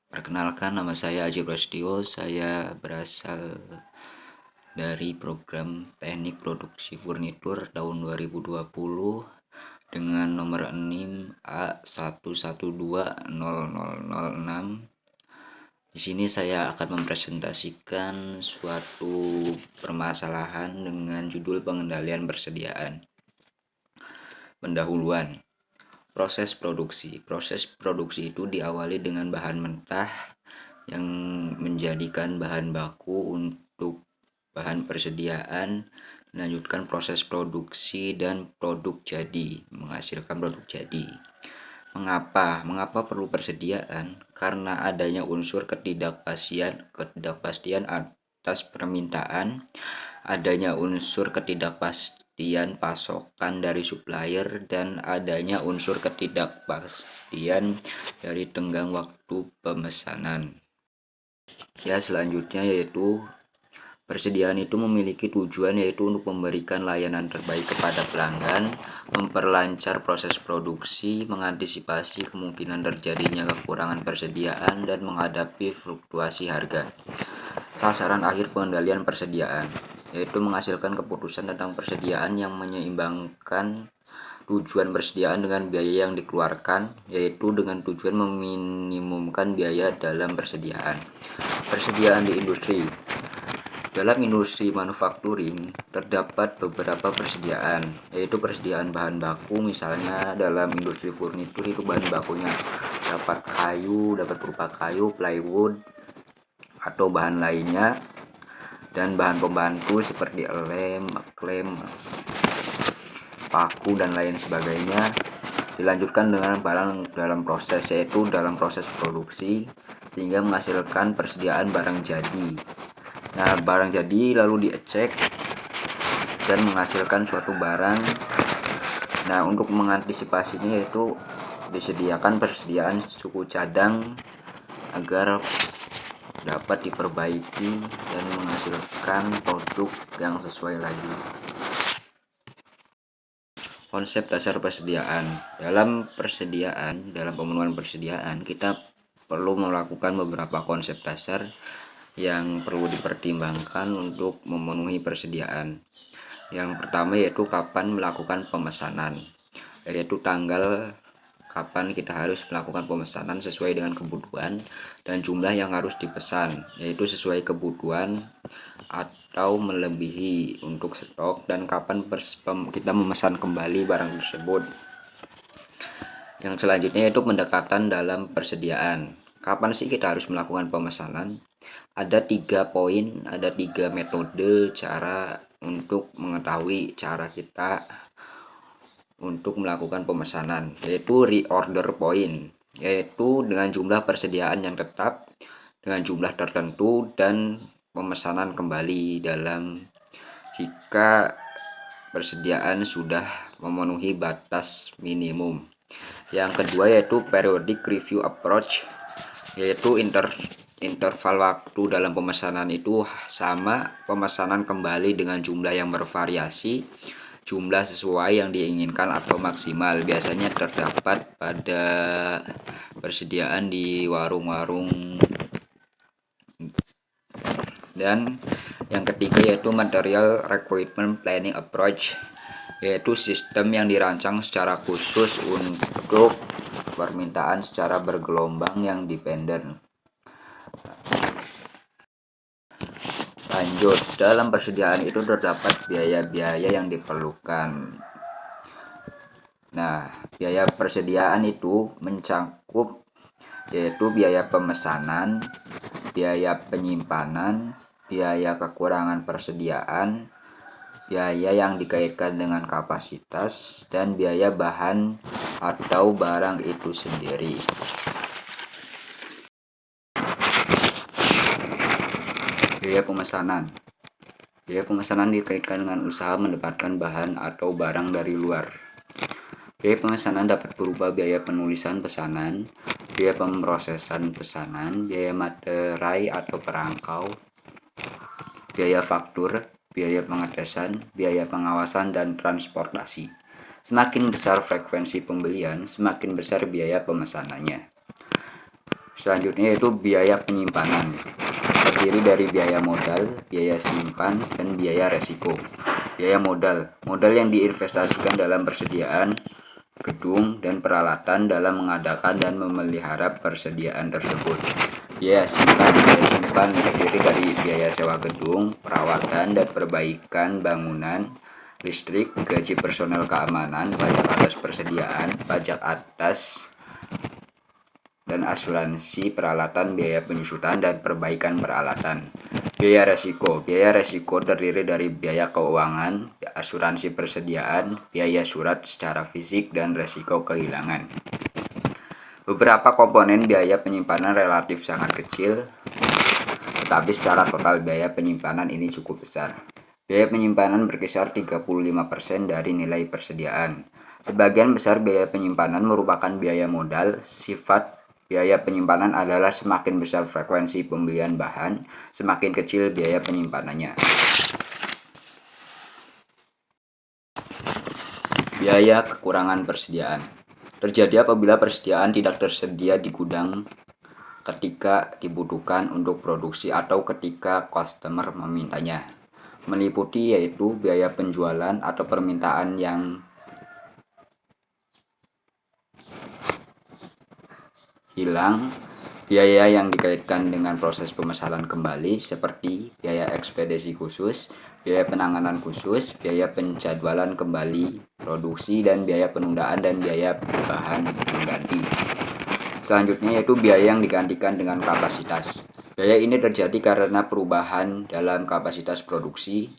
Perkenalkan, nama saya Aji Prasetyo. Saya berasal dari program Teknik Produksi Furnitur tahun 2020 dengan nomor NIM A11200006. Di sini saya akan mempresentasikan suatu permasalahan dengan judul pengendalian persediaan. Pendahuluan. Proses produksi. Proses produksi itu diawali dengan bahan mentah yang menjadikan bahan baku untuk bahan persediaan, melanjutkan proses produksi dan produk jadi, menghasilkan produk jadi. Mengapa perlu persediaan? Karena adanya unsur ketidakpastian atas permintaan, adanya unsur ketidakpastian pasokan dari supplier, dan adanya unsur ketidakpastian dari tenggang waktu pemesanan. Ya, selanjutnya yaitu persediaan itu memiliki tujuan yaitu untuk memberikan layanan terbaik kepada pelanggan, memperlancar proses produksi, mengantisipasi kemungkinan terjadinya kekurangan persediaan, dan menghadapi fluktuasi harga. Sasaran akhir pengendalian persediaan yaitu menghasilkan keputusan tentang persediaan yang menyeimbangkan tujuan persediaan dengan biaya yang dikeluarkan, yaitu dengan tujuan meminimumkan biaya dalam persediaan. Persediaan di industri. Dalam industri manufacturing terdapat beberapa persediaan, yaitu persediaan bahan baku. Misalnya dalam industri furnitur itu bahan bakunya dapat berupa kayu, plywood, atau bahan lainnya, dan bahan pembantu seperti klem, paku, dan lain sebagainya. Dilanjutkan dengan barang dalam proses, yaitu dalam proses produksi, sehingga menghasilkan persediaan barang jadi. Nah, barang jadi lalu dicek dan menghasilkan suatu barang. Nah, untuk mengantisipasinya yaitu disediakan persediaan suku cadang agar dapat diperbaiki dan menghasilkan produk yang sesuai lagi. Konsep dasar persediaan. Dalam pemenuhan persediaan, kita perlu melakukan beberapa konsep dasar yang perlu dipertimbangkan untuk memenuhi persediaan. Yang pertama yaitu kapan melakukan pemesanan, yaitu tanggal kapan kita harus melakukan pemesanan sesuai dengan kebutuhan dan jumlah yang harus dipesan, yaitu sesuai kebutuhan atau melebihi untuk stok, dan kapan kita memesan kembali barang tersebut. Yang selanjutnya yaitu pendekatan dalam persediaan. Kapan sih kita harus melakukan pemesanan? Ada 3 poin, ada 3 metode cara untuk mengetahui cara kita untuk melakukan pemesanan, yaitu reorder point, yaitu dengan jumlah persediaan yang tetap dengan jumlah tertentu, dan pemesanan kembali jika persediaan sudah memenuhi batas minimum. Yang kedua yaitu periodic review approach, yaitu interval waktu dalam pemesanan itu sama, pemesanan kembali dengan jumlah yang bervariasi, jumlah sesuai yang diinginkan atau maksimal. Biasanya terdapat pada persediaan di warung-warung. Dan yang ketiga yaitu material requirement planning approach, yaitu sistem yang dirancang secara khusus untuk permintaan secara bergelombang yang dependen. Lanjut, dalam persediaan itu terdapat biaya-biaya yang diperlukan. Nah, biaya persediaan itu mencakup yaitu biaya pemesanan, biaya penyimpanan, biaya kekurangan persediaan, biaya yang dikaitkan dengan kapasitas, dan biaya bahan atau barang itu sendiri. Biaya pemesanan. Biaya pemesanan dikaitkan dengan usaha mendapatkan bahan atau barang dari luar. Biaya pemesanan dapat berupa biaya penulisan pesanan, biaya pemrosesan pesanan, biaya materai atau perangkau, biaya faktur, biaya pengetesan, biaya pengawasan, dan transportasi. Semakin besar frekuensi pembelian, semakin besar biaya pemesanannya. Selanjutnya yaitu biaya penyimpanan. Terdiri dari biaya modal, biaya simpan, dan biaya resiko. Biaya modal. Modal yang diinvestasikan dalam persediaan gedung dan peralatan dalam mengadakan dan memelihara persediaan tersebut. Biaya simpan. Biaya simpan terdiri dari biaya sewa gedung, perawatan dan perbaikan bangunan, listrik, gaji personel keamanan, pajak atas persediaan, pajak atas dan asuransi peralatan, biaya penyusutan dan perbaikan peralatan. Biaya resiko. Biaya resiko terdiri dari biaya keuangan, asuransi persediaan, biaya surat secara fisik, dan resiko kehilangan. Beberapa komponen biaya penyimpanan relatif sangat kecil, tetapi secara total biaya penyimpanan ini cukup besar. Biaya penyimpanan berkisar 35% dari nilai persediaan. Sebagian besar biaya penyimpanan merupakan biaya modal. Sifat biaya penyimpanan adalah semakin besar frekuensi pembelian bahan, semakin kecil biaya penyimpanannya. Biaya kekurangan persediaan terjadi apabila persediaan tidak tersedia di gudang ketika dibutuhkan untuk produksi atau ketika customer memintanya. Meliputi yaitu biaya penjualan atau permintaan yang hilang, biaya yang dikaitkan dengan proses pemesanan kembali seperti biaya ekspedisi khusus, biaya penanganan khusus, biaya penjadwalan kembali produksi, dan biaya penundaan dan biaya bahan pengganti. Selanjutnya yaitu biaya yang digantikan dengan kapasitas. Biaya ini terjadi karena perubahan dalam kapasitas produksi.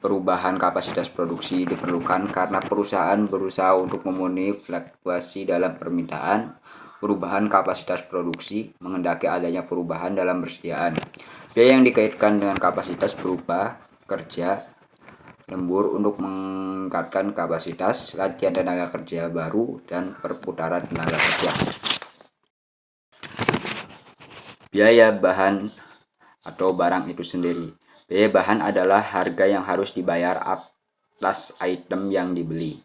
Perubahan kapasitas produksi diperlukan karena perusahaan berusaha untuk memenuhi fluktuasi dalam permintaan. Perubahan kapasitas produksi menghendaki adanya perubahan dalam persediaan. Biaya yang dikaitkan dengan kapasitas berupa kerja lembur untuk meningkatkan kapasitas, latihan tenaga kerja baru, dan perputaran tenaga kerja. Biaya bahan atau barang itu sendiri. Biaya bahan adalah harga yang harus dibayar atas item yang dibeli.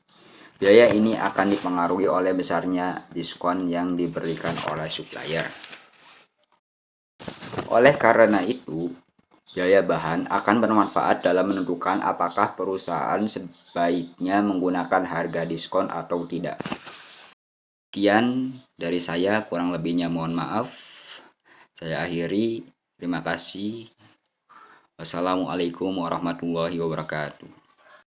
Biaya ini akan dipengaruhi oleh besarnya diskon yang diberikan oleh supplier. Oleh karena itu, biaya bahan akan bermanfaat dalam menentukan apakah perusahaan sebaiknya menggunakan harga diskon atau tidak. Sekian dari saya, kurang lebihnya mohon maaf. Saya akhiri. Terima kasih. Wassalamualaikum warahmatullahi wabarakatuh.